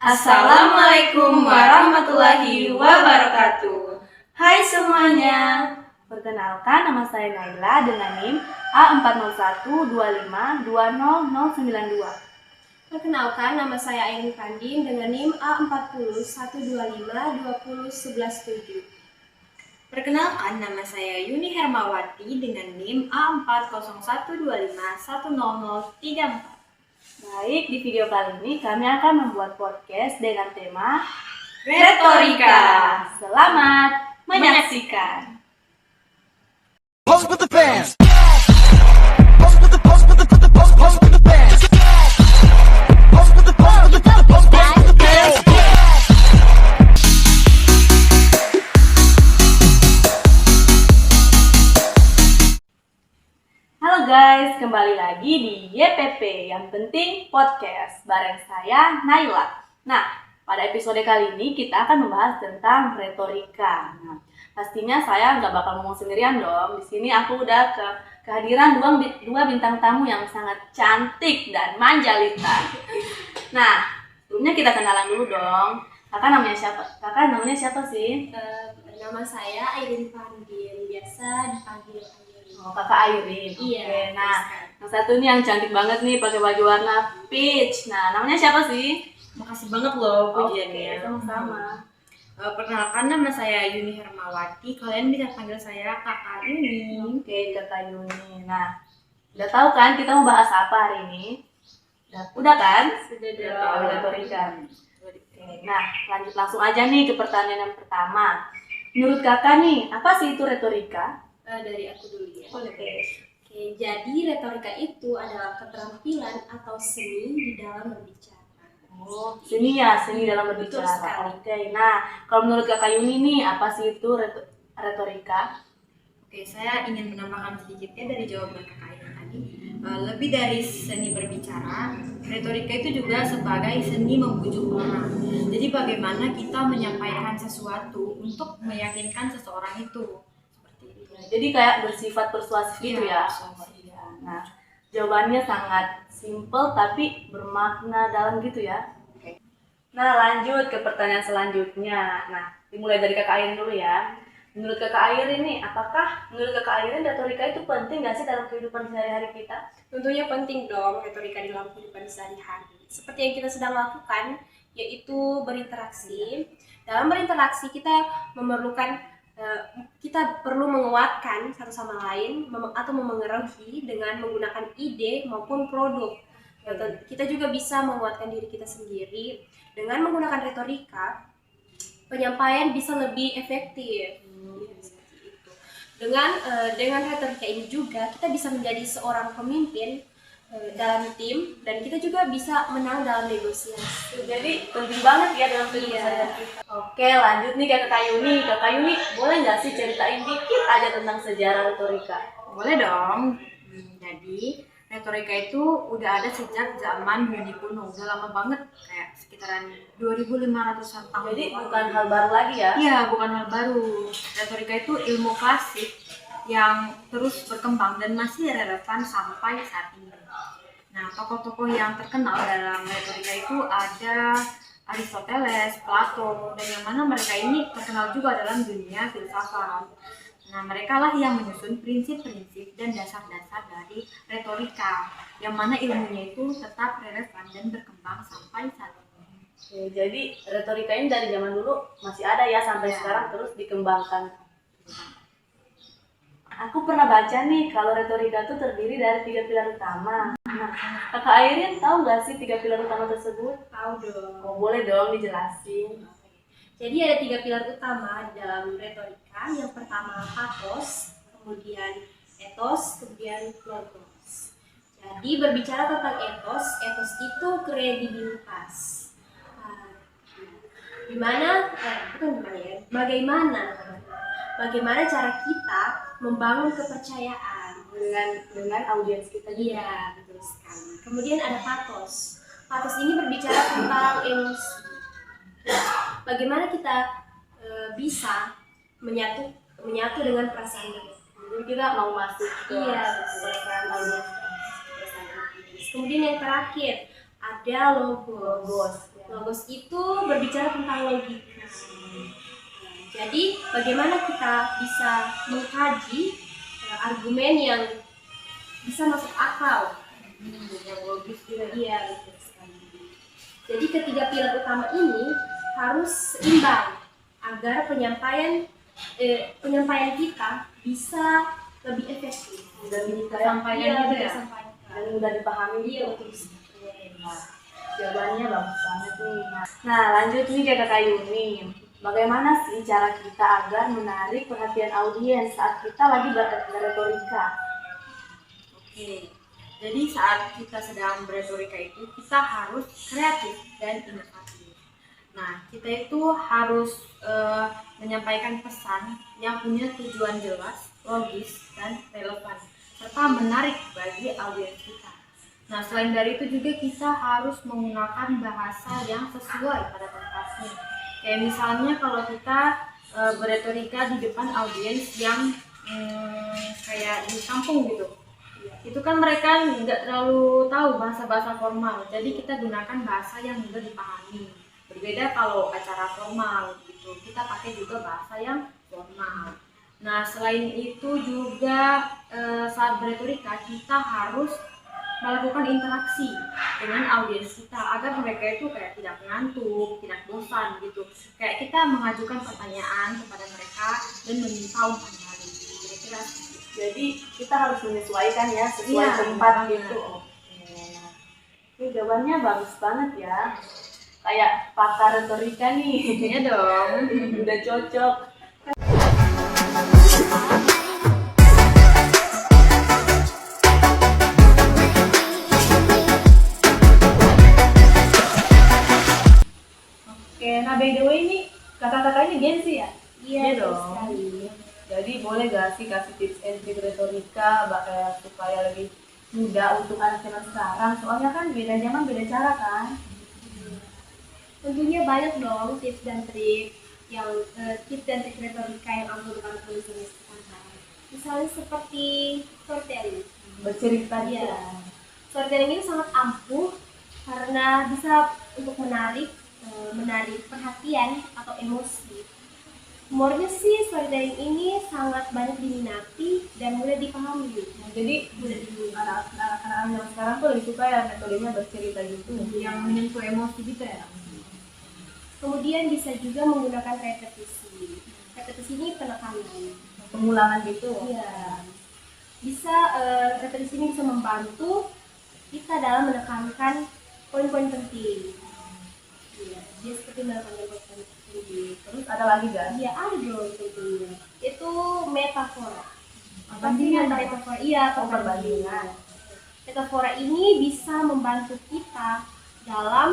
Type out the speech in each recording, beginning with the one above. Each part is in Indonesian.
Assalamualaikum warahmatullahi wabarakatuh. Hai semuanya. Perkenalkan, nama saya Naila dengan NIM A4125200092. Perkenalkan, nama saya Airin Pandin dengan NIM A40125201117. Perkenalkan, nama saya Yuni Hermawati dengan NIM A4012510034. Baik, di video kali ini kami akan membuat podcast dengan tema Retorika. Selamat menyaksikan. Pose with the fans. Pose with the pose with the pose with the pose pose with the fans. Pose with the pose with the pose pose with the fans. Halo guys, kembali lagi di YPP yang penting podcast bareng saya Naila. Nah, pada episode kali ini kita akan membahas tentang retorika. Nah, pastinya saya nggak bakal ngomong sendirian dong. Di sini aku udah kehadiran dua bintang tamu yang sangat cantik dan manjalita. Nah, sebelumnya kita kenalan dulu dong. Kakak namanya siapa sih? Nama saya Airin Pandin, biasa dipanggil Airin. Oh, Kakak Airin. Iya. Oke, nah, yang satu nih yang cantik banget nih pakai baju warna peach. Nah, namanya siapa sih? Makasih banget loh pujiannya. Oke, sama-sama. Perkenalkan, nama saya Yuni Hermawati. Kalian bisa panggil saya Kakak Yuni. Oke, Kakak Yuni. Nah, udah tahu kan kita mau bahas apa hari ini? Udah kan? Sudah Oh, retorika. Oke, nah, lanjut langsung aja nih ke pertanyaan yang pertama. Menurut Kakak nih, apa sih itu retorika? Dari aku dulu ya. Oke. Oke, jadi retorika itu adalah keterampilan atau seni di dalam berbicara. Oh, seni dalam Betul berbicara. sekali. Oke, nah, kalau menurut Kakak Yuni nih, apa sih itu retorika? Oke, saya ingin menambahkan sedikitnya dari jawaban Kakak Airin tadi. Lebih dari seni berbicara, retorika itu juga sebagai seni membujuk orang. Jadi bagaimana kita menyampaikan sesuatu untuk meyakinkan seseorang itu. Seperti itu. Jadi kayak bersifat persuasif gitu Iya, ya. persuasif. Iya. Nah, jawabannya sangat simple tapi bermakna dalam gitu ya. Oke. Nah, lanjut ke pertanyaan selanjutnya. Nah, dimulai dari Kakak Airin dulu ya. Menurut Kakak Airin nih, apakah menurut Kakak Airin retorika itu penting nggak sih dalam kehidupan sehari-hari kita? Tentunya penting dong retorika di dalam kehidupan sehari-hari. Seperti yang kita sedang lakukan, yaitu berinteraksi. Dalam berinteraksi kita kita perlu menguatkan satu sama lain atau memengaruhi dengan menggunakan ide maupun produk. Kita juga bisa menguatkan diri kita sendiri dengan menggunakan retorika. Penyampaian bisa lebih efektif. Seperti itu. Dengan retorika ini juga kita bisa menjadi seorang pemimpin dalam tim, dan kita juga bisa menang dalam negosiasi. Jadi penting banget ya dalam kehidupan Iya. sehari-hari kita. Oke, lanjut nih ke Kakak Yuni. Kakak Yuni, boleh nggak sih ceritain dikit aja tentang sejarah retorika? Boleh dong. Jadi retorika itu udah ada sejak zaman Yunani kuno, udah lama banget, kayak sekitaran 2500-an tahun. Jadi lalu. bukan hal baru lagi ya? Iya, bukan hal baru. Retorika itu ilmu klasik yang terus berkembang dan masih relevan sampai saat ini. Nah, tokoh-tokoh yang terkenal dalam retorika itu ada Aristoteles, Plato, dan yang mana mereka ini terkenal juga dalam dunia filsafat. Nah, mereka lah yang menyusun prinsip-prinsip dan dasar-dasar dari retorika, yang mana ilmunya itu tetap relevan dan berkembang sampai saat ini. Oke, jadi retorika ini dari zaman dulu masih ada ya sampai Iya. sekarang terus dikembangkan. Aku pernah baca nih kalau retorika itu terdiri dari 3 pilar utama. Nah, Kakak Airin tahu nggak sih 3 pilar utama tersebut? Tahu dong. Oh, boleh dong dijelasin. Jadi ada 3 pilar utama dalam retorika. Yang pertama pathos, kemudian ethos, kemudian logos. Jadi berbicara tentang ethos itu kredibilitas. Bagaimana cara kita membangun kepercayaan Dengan audiens kita juga. Iya, betul sekali. Kemudian ada pathos. Pathos ini berbicara tentang emosi. Bagaimana kita bisa menyatu dengan perasaan mereka. Jadi kita mau masuk ke Iya, betul. perasaan audiens. Kemudian yang terakhir ada logos. Logos itu berbicara tentang logika. Jadi bagaimana kita bisa mengkaji argumen yang bisa masuk akal, yang logis juga. iya betul sekali. Jadi ketiga pilar utama ini harus seimbang agar penyampaian kita bisa lebih efektif Dan Sampaikan gitu ya? tersampaikan. dan mudah dipahami Iya, gitu. betul. Nah, jawabannya bagus banget nih. Nah, lanjut nih ke Kakak Yuni. Bagaimana sih cara kita agar menarik perhatian audiens saat kita lagi berretorika? Oke, jadi saat kita sedang berretorika itu kita harus kreatif dan inovatif. Nah, kita itu harus menyampaikan pesan yang punya tujuan jelas, logis, dan relevan, serta menarik bagi audiens kita. Nah, selain dari itu juga kita harus menggunakan bahasa yang sesuai pada tempatnya. Kayak misalnya kalau kita berretorika di depan audiens yang kayak di kampung gitu, itu kan mereka nggak terlalu tahu bahasa-bahasa formal, jadi kita gunakan bahasa yang mudah dipahami. Berbeda kalau acara formal gitu, kita pakai juga bahasa yang formal. Nah, selain itu juga saat berretorika kita harus melakukan interaksi dengan audiens kita agar mereka itu kayak tidak mengantuk, tidak bosan gitu. Kayak kita mengajukan pertanyaan kepada mereka dan meminta umpan balik. Kira-kira Jadi kita harus menyesuaikan ya sesuai Iya, tempat benar. gitu. Oke. Ini jawabannya bagus banget ya. Kayak pakar retorika nih. Iya dong. Udah cocok. Oke, nah by the way ini kakak-kakaknya Gen Z ya? Iya Iya dong. sekali. Jadi boleh gak sih kasih tips and trik retorika supaya lebih mudah untuk anak zaman sekarang? Soalnya kan beda zaman beda cara kan? Tentunya banyak dong tips dan trik retorika yang ampuh untuk anak muda sekarang. Misalnya seperti storytelling. Bercerita Iya. gitu. Storytelling ini sangat ampuh karena bisa untuk menarik perhatian atau emosi. Humornya sih storytelling ini sangat banyak diminati dan mudah dipahami. Nah, jadi anak-anak zaman sekarang tuh lebih suka ya metodenya bercerita gitu. Yang menyentuh emosi gitu ya. Kemudian bisa juga menggunakan repetisi. Repetisi ini penekanan. Pengulangan gitu. Iya. Bisa repetisi ini bisa membantu kita dalam menekankan poin-poin penting. Iya, dia seperti menekankan poin penting. Terus ada lagi gak? Iya, ada dong tentunya. Itu metafora. Apa Apa sih sih metafora? metafora? Iya, Perbandingan. Metafora ini bisa membantu kita dalam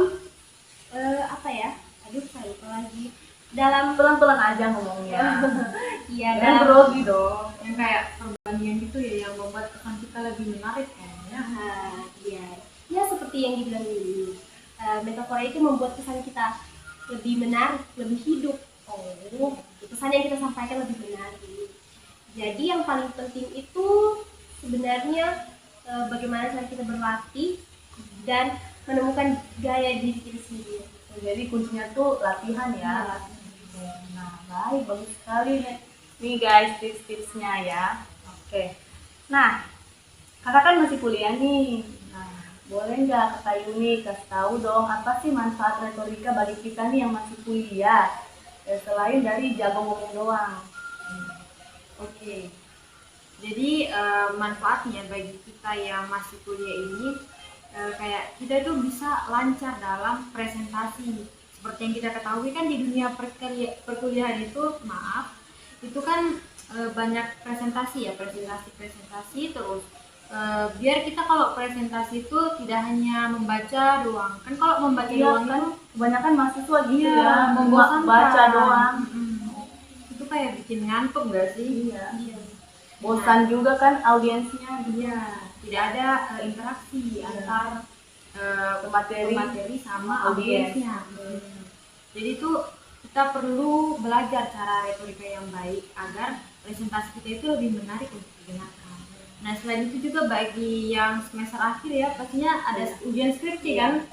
apa ya? Aduh, saya lupa lagi. Dalam Pelan-pelan aja ngomongnya. iya, Jangan dalam grogi dong. Yang kayak perbandingan gitu ya, yang membuat kesan kita lebih menarik kayaknya. iya. Ya seperti yang dibilang ini. Metafora itu membuat kesan kita lebih menarik, lebih hidup. Oh, pesan yang kita sampaikan lebih menarik. Jadi yang paling penting itu sebenarnya bagaimana cara kita berlatih dan menemukan gaya diri kita sendiri. Jadi kuncinya tuh latihan ya. Iya. Oke, nah baik, bagus sekali nih guys tips-tipsnya ya. Oke, nah kakak kan masih kuliah nih. Nah, boleh nggak Kak Yuni kasih tahu dong apa sih manfaat retorika bagi kita nih yang masih kuliah? Ya, selain dari jago ngomong doang. Oke. Jadi manfaatnya bagi kita yang masih kuliah ini kayak kita itu bisa lancar dalam presentasi. Seperti yang kita ketahui kan di dunia perkuliahan itu itu kan banyak presentasi ya, presentasi terus biar kita kalau presentasi itu tidak hanya membaca doang. Kan kalau membaca Iya doang kan itu kebanyakan mahasiswa gitu iya, ya, membosankan. baca doang. Itu kayak bikin ngantuk gak sih? Iya. Bosan juga kan audiensnya. Iya, tidak ada interaksi antar pemateri sama Audiens. audiensnya. Jadi itu kita perlu belajar cara retorika yang baik agar presentasi kita itu lebih menarik untuk didengarkan. Nah, selain itu juga bagi yang semester akhir ya, pastinya ada ujian skripsi kan.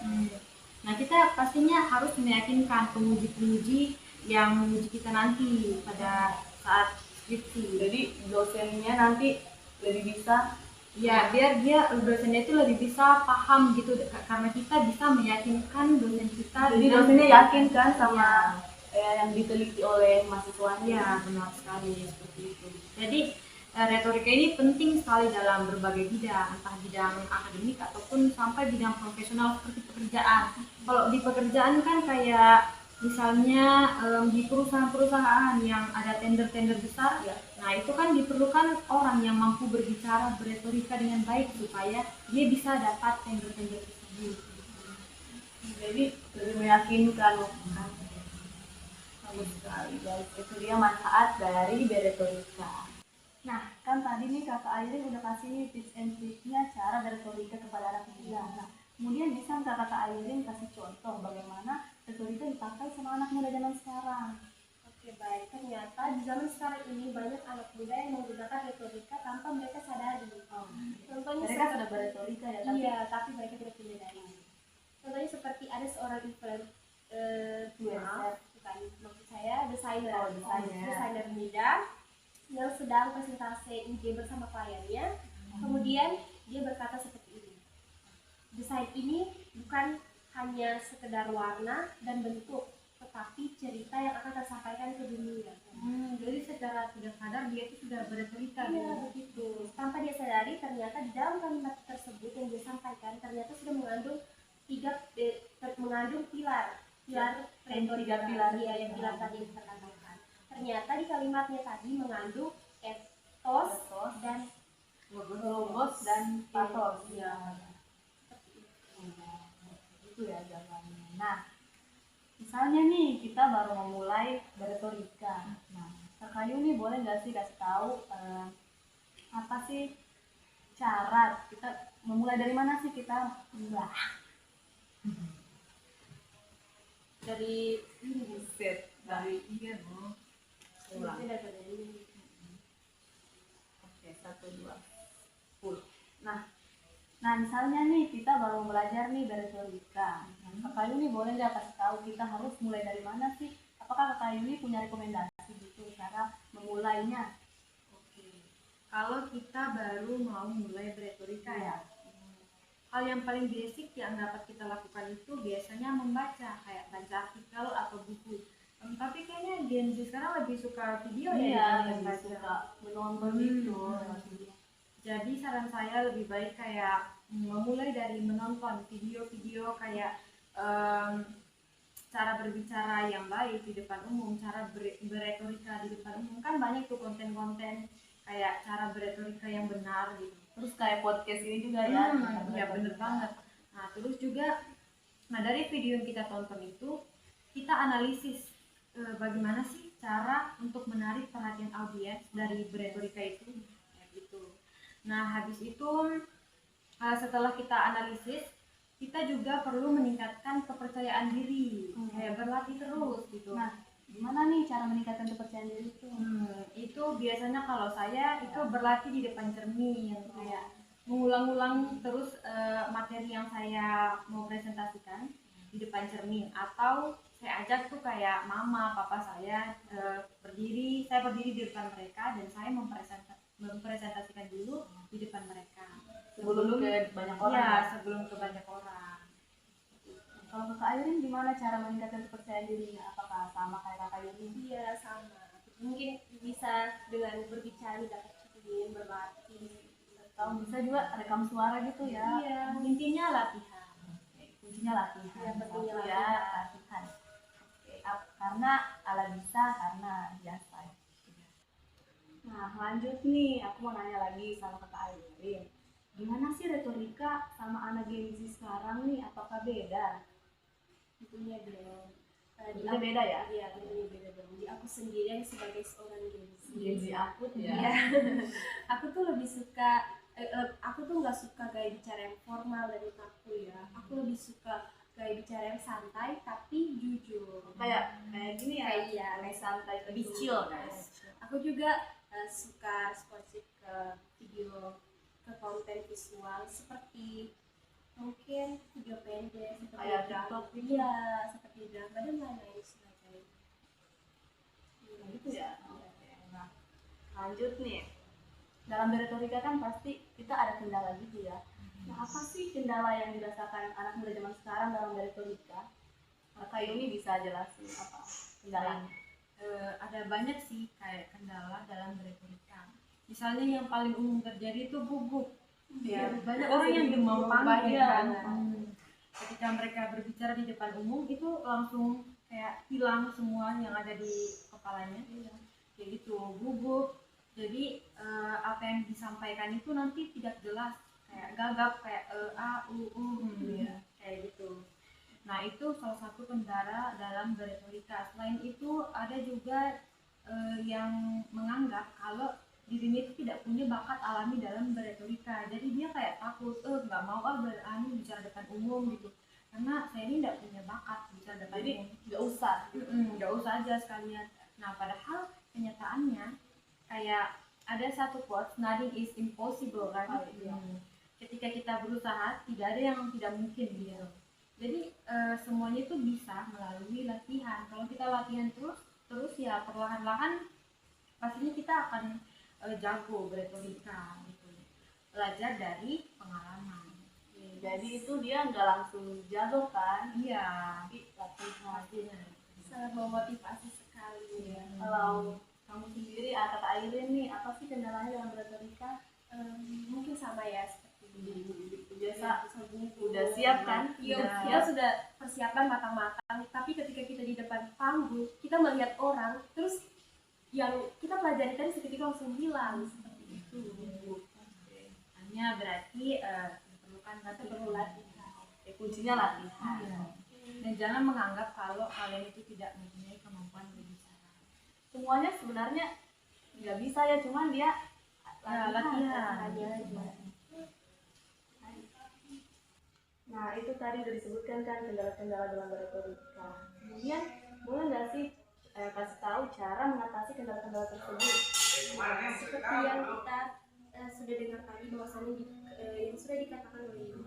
Nah, kita pastinya harus meyakinkan penguji-penguji yang menguji kita nanti pada saat skripsi. Jadi dosennya nanti lebih bisa Ya, biar dosennya itu lebih bisa paham gitu, karena kita bisa meyakinkan dosen kita. jadi dengan- dosennya yakin kan sama Ya. yang diteliti oleh mahasiswanya. Ya, benar sekali seperti itu. Jadi retorika ini penting sekali dalam berbagai bidang, entah bidang akademik ataupun sampai bidang profesional seperti pekerjaan. Kalau di pekerjaan kan kayak misalnya di perusahaan-perusahaan yang ada tender-tender besar, Ya. nah itu kan diperlukan orang yang mampu berbicara, berretorika dengan baik supaya dia bisa dapat tender-tender tersebut. Jadi lebih meyakinkan kan. Bagus sekali guys, itu dia manfaat dari beretorika. Nah, kan tadi nih Kakak Airin udah kasih nih tips and triknya cara beretorika kepada anak muda. Nah, kemudian bisa nggak Kakak Airin kasih contoh bagaimana retorika dipakai sama anak muda zaman sekarang? Oke, baik. Ternyata di zaman sekarang ini banyak anak muda yang menggunakan retorika tanpa mereka sadari. Contohnya Mereka sudah beretorika ya, tapi iya, tapi mereka tidak menyadari. Contohnya seperti ada seorang Influencer. bukan, maksud saya desainer, Oh, desainer. desainer muda yang sedang presentasi ide bersama kliennya. Kemudian dia berkata seperti ini, desain ini bukan hanya sekedar warna dan bentuk, tetapi cerita yang akan tersampaikan ke dunia. Jadi secara tidak sadar dia itu sudah beretorika. Iya, begitu. Tanpa dia sadari, ternyata di dalam kalimat tersebut yang dia sampaikan ternyata sudah mengandung pilar retorika. pilar. Iya, yang pilar tadi yang terkatakan. Ternyata di kalimatnya tadi mengandung etos dan logos dan pathos. Iya. Itu ya jawabannya. Nah, misalnya nih kita baru memulai beretorika. Nah, Kak Ayu nih boleh nggak sih kasih tahu apa sih cara kita memulai, dari mana sih kita mulai? dari Buset, dari ulang. Oke, 1, 2, 10. Nah, misalnya nih kita baru belajar nih beretorika. Nah, Kak Ayu nih boleh nggak kasih tahu kita harus mulai dari mana sih? Apakah Kak Ayu nih punya rekomendasi gitu cara memulainya? Oke. Kalau kita baru mau mulai beretorika ya, hal yang paling basic yang dapat kita lakukan itu biasanya membaca, kayak baca artikel atau buku. Tapi kayaknya Gen Z sekarang lebih suka video ya Iya, dibanding lebih baca. suka menonton gitu lewat video. Jadi saran saya lebih baik kayak memulai dari menonton video-video kayak cara berbicara yang baik di depan umum, cara beretorika di depan umum. Kan banyak tuh konten-konten kayak cara beretorika yang benar gitu. Terus kayak podcast ini juga ya. Ya bener banget. Nah terus juga, nah dari video yang kita tonton itu kita analisis bagaimana sih cara untuk menarik perhatian audiens dari beretorika itu, kayak gitu. Nah habis itu setelah kita analisis, kita juga perlu meningkatkan kepercayaan diri, kayak berlatih terus gitu. Nah, gimana nih cara meningkatkan kepercayaan diri itu? Itu biasanya kalau saya itu berlatih di depan cermin, kayak mengulang-ulang terus materi yang saya mau presentasikan di depan cermin, atau saya ajak tuh kayak mama, papa saya saya berdiri di depan mereka dan saya mempresentasikan dulu di depan mereka Sebelum ke banyak orang. ya, sebelum ke banyak orang. Kalau Kakak Ayrin gimana cara meningkatkan kepercayaan dirinya? Apakah sama kayak Kakak Ayrin? Iya, sama. Mungkin bisa dengan berbicara di dekat cermin, berlatih. Atau bisa juga rekam suara gitu ya? Iya. Intinya latihan. Kuncinya latihan. Yang pentingnya Satu ya, latihan. latihan. Oke, karena ala bisa, karena biasa. Nah, lanjut nih, aku mau nanya lagi sama Kakak Ayrin. Gimana sih retorika sama anak Gen Z sekarang nih? Apakah beda? Tentunya belum. Tentunya beda ya? Iya, tentunya beda dong. Di aku sendiri yang sebagai seorang Gen Z. Gen Z akut ya? Iya. Aku tuh lebih suka, aku tuh nggak suka gaya bicara yang formal dari aku ya. Aku lebih suka gaya bicara yang santai tapi jujur. Kayak gini ya? Kayak Kayak santai, lebih chill guys. Aku juga suka responsif ke video, ke konten visual seperti mungkin video pendek seperti Kayak drama. TikTok gitu. Iya, seperti drama dan lain-lain sebagainya. Gitu ya. Nah, lanjut nih. Dalam retorika kan pasti kita ada kendala gitu ya. Nah, apa sih kendala yang dirasakan anak muda zaman sekarang dalam retorika? Kak Yuni bisa jelasin apa kendalanya? Ada banyak sih kayak kendala dalam berretorika. Misalnya yang paling umum terjadi itu gugup. Ya, banyak orang yang demam panggung Iya. kan. Ketika mereka berbicara di depan umum itu langsung kayak hilang semua yang ada di kepalanya. Kayak gitu, gugup. Jadi apa yang disampaikan itu nanti tidak jelas, kayak gagap, kayak kayak gitu. Nah, itu salah satu kendala dalam berretorika. Selain itu ada juga yang menganggap kalau dirinya itu tidak punya bakat alami dalam berretorika. Jadi dia kayak takut, nggak mau bicara depan umum gitu. Karena saya ini tidak punya bakat bicara depan Jadi umum. nggak usah. Nggak usah aja sekalian. Nah, padahal kenyataannya kayak ada satu quote, nothing is impossible kan. Oh, iya. Ketika kita berusaha, tidak ada yang tidak mungkin gitu. Jadi semuanya itu bisa melalui latihan. Kalau kita latihan terus ya perlahan-lahan pastinya kita akan jago berretorika gitu. Belajar dari pengalaman. Jadi itu dia nggak langsung jago kan? Iya, Tapi latihan. pastinya. Sangat memotivasi sekali ya. Kalau kamu sendiri, Kak Airin nih, apa sih kendalanya dalam retorika? Mungkin sama ya seperti Biasa gitu. udah siap kan? Iya, Udah. kita sudah persiapan matang-matang, tapi ketika kita di depan panggung, kita melihat orang, terus yang kita pelajari tadi seketika langsung hilang seperti itu. Hanya berarti diperlukan latihan. Oke, kuncinya latihan. Iya. Dan jangan menganggap kalau kalian itu tidak mempunyai kemampuan berbicara. Semuanya sebenarnya nggak bisa ya, cuman dia latihan. Nah, itu tadi udah disebutkan kan kendala-kendala dalam berretorika. Kemudian boleh nggak sih kasih tahu cara mengatasi kendala-kendala tersebut? Seperti yang kita sudah dengar tadi bahwasannya yang sudah dikatakan oleh Ibu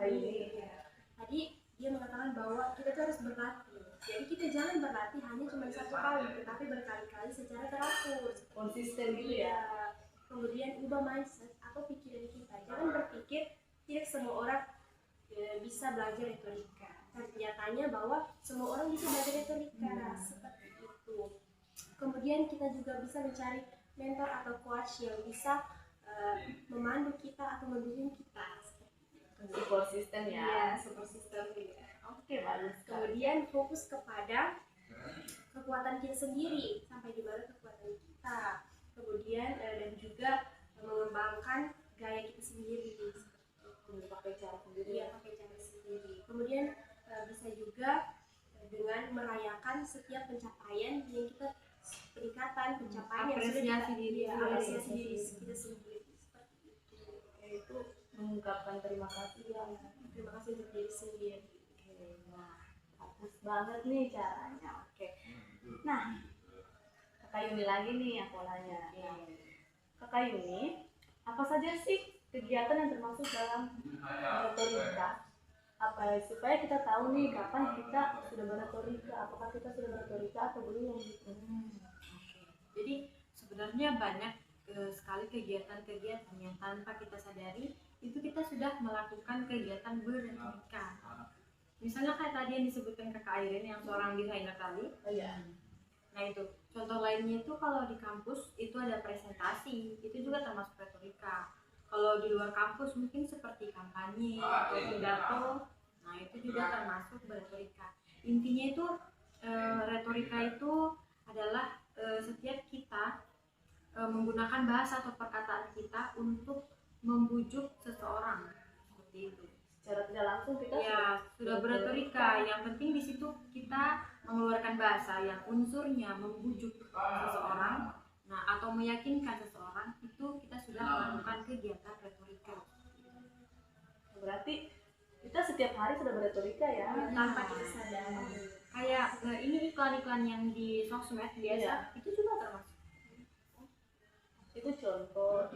tadi, dia mengatakan bahwa kita tuh harus berlatih. Jadi kita jangan berlatih hanya cuma satu kali, tetapi berkali-kali secara teratur. Konsisten gitu ya. Kemudian ubah mindset atau pikiran kita. Jangan berpikir tidak semua orang bisa belajar retorika. Dan nyatanya bahwa semua orang bisa belajar retorika seperti itu. Kemudian kita juga bisa mencari mentor atau coach yang bisa memandu kita atau mendukung kita. Support system ya. Iya, support system ya. Oke, bagus. Kemudian fokus kepada kekuatan kita sendiri, sampai di mana kekuatan kita. Kemudian dan juga mengembangkan gaya kita sendiri. Pakai cara sendiri. Iya, pakai cara sendiri. Kemudian bisa juga dengan merayakan setiap pencapaian yang kita pencapaian yang sudah Apresiasi diri kita, sendiri. apresiasi diri kita sendiri seperti itu. Itu mengungkapkan terima kasih ya. Terima kasih untuk diri sendiri. Oke, nah bagus banget nih caranya. Oke, nah Kakak Yuni lagi nih aku nanya. Nah, Kakak Yuni, apa saja sih kegiatan yang termasuk dalam retorika? Apa supaya kita tahu nih kapan kita sudah berretorika, apakah kita sudah berretorika atau belum gitu. Jadi sebenarnya banyak sekali kegiatan-kegiatan yang tanpa kita sadari itu kita sudah melakukan kegiatan berretorika. Misalnya kayak tadi yang disebutkan Kakak Airin yang seorang desainer tadi. Oh iya. Nah itu contoh lainnya itu kalau di kampus itu ada presentasi, itu juga termasuk retorika. Kalau di luar kampus mungkin seperti kampanye atau pidato, nah itu juga termasuk berretorika. Intinya itu retorika itu adalah setiap kita menggunakan bahasa atau perkataan kita untuk membujuk seseorang seperti itu. Secara tidak langsung kita Sudah berretorika. Yang penting di situ kita mengeluarkan bahasa yang unsurnya membujuk seseorang, nah atau meyakinkan seseorang, itu kita sudah melakukan kegiatan retorika. berarti kita setiap hari sudah berretorika ya. Tanpa kita sadari. Kayak ini iklan-iklan yang di sosmed biasa, itu juga termasuk. Itu contoh.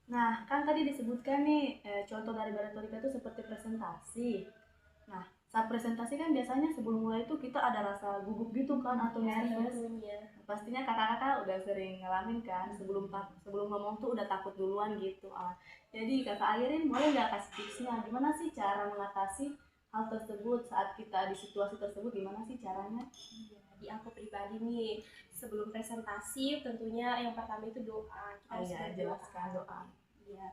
Nah, kan tadi disebutkan nih contoh dari retorika itu seperti presentasi. Nah, saat presentasi kan biasanya sebelum mulai itu kita ada rasa gugup gitu kan atau nervous. tentunya. Pastinya kakak-kakak udah sering ngalamin kan sebelum ngomong tuh udah takut duluan gitu. Jadi kakak Airin boleh nggak kasih tipsnya gimana sih cara mengatasi hal tersebut saat kita di situasi tersebut, gimana sih caranya? Iya, di aku pribadi nih, sebelum presentasi tentunya yang pertama itu doa. Kita harus berdoa. Jelaskan doa. Iya.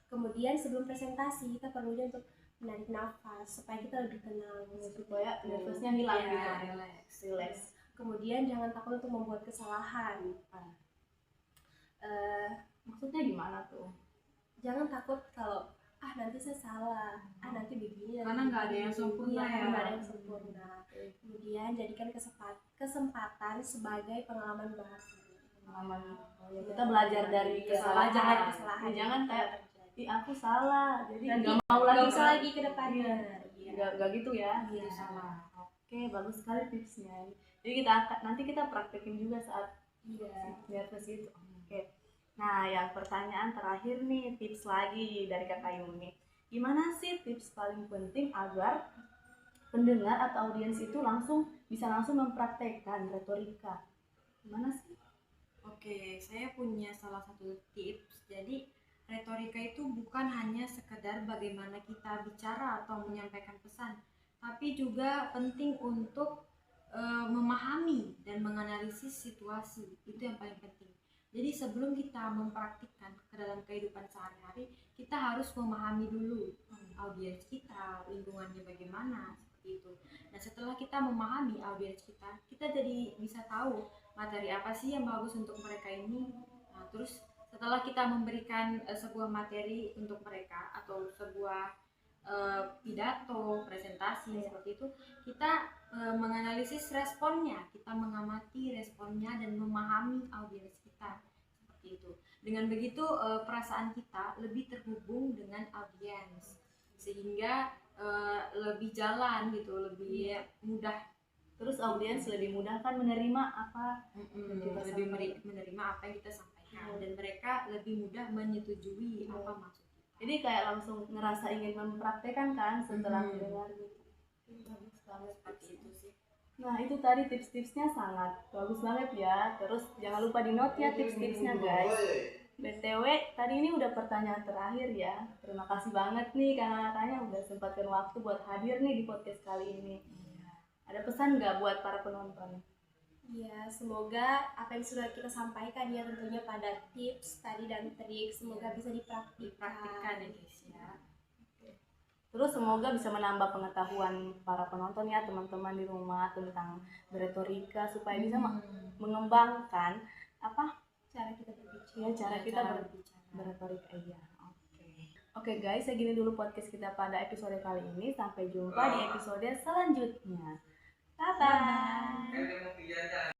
Kemudian sebelum presentasi kita perlunya untuk menarik nafas supaya kita lebih tenang, Supaya nervousnya hilang Iya, gitu. relax. Kemudian jangan takut untuk membuat kesalahan. Eh, Maksudnya gimana tuh? Jangan takut kalau nanti saya salah, nanti begini. Karena nggak ada yang sempurna ya. Nggak ada yang sempurna. Kemudian jadikan kesempatan sebagai pengalaman baru. Kita belajar dari kesalahan. Jangan kayak aku salah jadi nggak mau lagi Nggak usah lagi ke depannya. nggak gitu ya. Iya. Salah. Oke, bagus sekali tipsnya. Jadi nanti kita praktekin juga saat nervous itu. Oke. Nah, yang pertanyaan terakhir nih, tips lagi dari Kakak Yumi. Gimana sih tips paling penting agar pendengar atau audiens itu bisa langsung mempraktekkan retorika? Gimana sih? Oke, saya punya salah satu tips. Jadi retorika itu bukan hanya sekedar bagaimana kita bicara atau menyampaikan pesan, tapi juga penting untuk memahami dan menganalisis situasi. Itu yang paling penting. Jadi sebelum kita mempraktikkan ke dalam kehidupan sehari-hari, kita harus memahami dulu audiens kita, lingkungannya bagaimana, seperti itu. Nah, setelah kita memahami audiens kita jadi bisa tahu materi apa sih yang bagus untuk mereka ini. Nah, terus setelah kita memberikan sebuah materi untuk mereka atau sebuah pidato, presentasi seperti itu, kita menganalisis responnya, kita mengamati responnya dan memahami audiens kita seperti itu. Dengan begitu perasaan kita lebih terhubung dengan audiens sehingga lebih jalan gitu, lebih mudah. Terus audiens lebih mudah kan menerima apa lebih menerima apa yang kita sampaikan dan mereka lebih mudah menyetujui apa maksud kita. Jadi kayak langsung ngerasa ingin mempraktekkan kan setelah mendengar gitu. Bagus banget Seperti itu sih. Nah, itu tadi tips-tipsnya sangat bagus banget ya. Terus jangan lupa di note ya tips-tipsnya guys. BTW, tadi ini udah pertanyaan terakhir ya. Terima kasih banget nih kakak-kakaknya udah sempatkan waktu buat hadir nih di podcast kali ini. Ada pesan nggak buat para penonton? Iya, semoga apa yang sudah kita sampaikan ya tentunya pada tips tadi dan trik semoga bisa Dipraktikkan ya guys ya. Terus semoga bisa menambah pengetahuan para penonton ya teman-teman di rumah tentang retorika supaya bisa mengembangkan apa cara kita berbicara. ya cara kita berretorika ya. Oke guys, segini dulu podcast kita pada episode kali ini. Sampai jumpa di episode selanjutnya. Bye bye.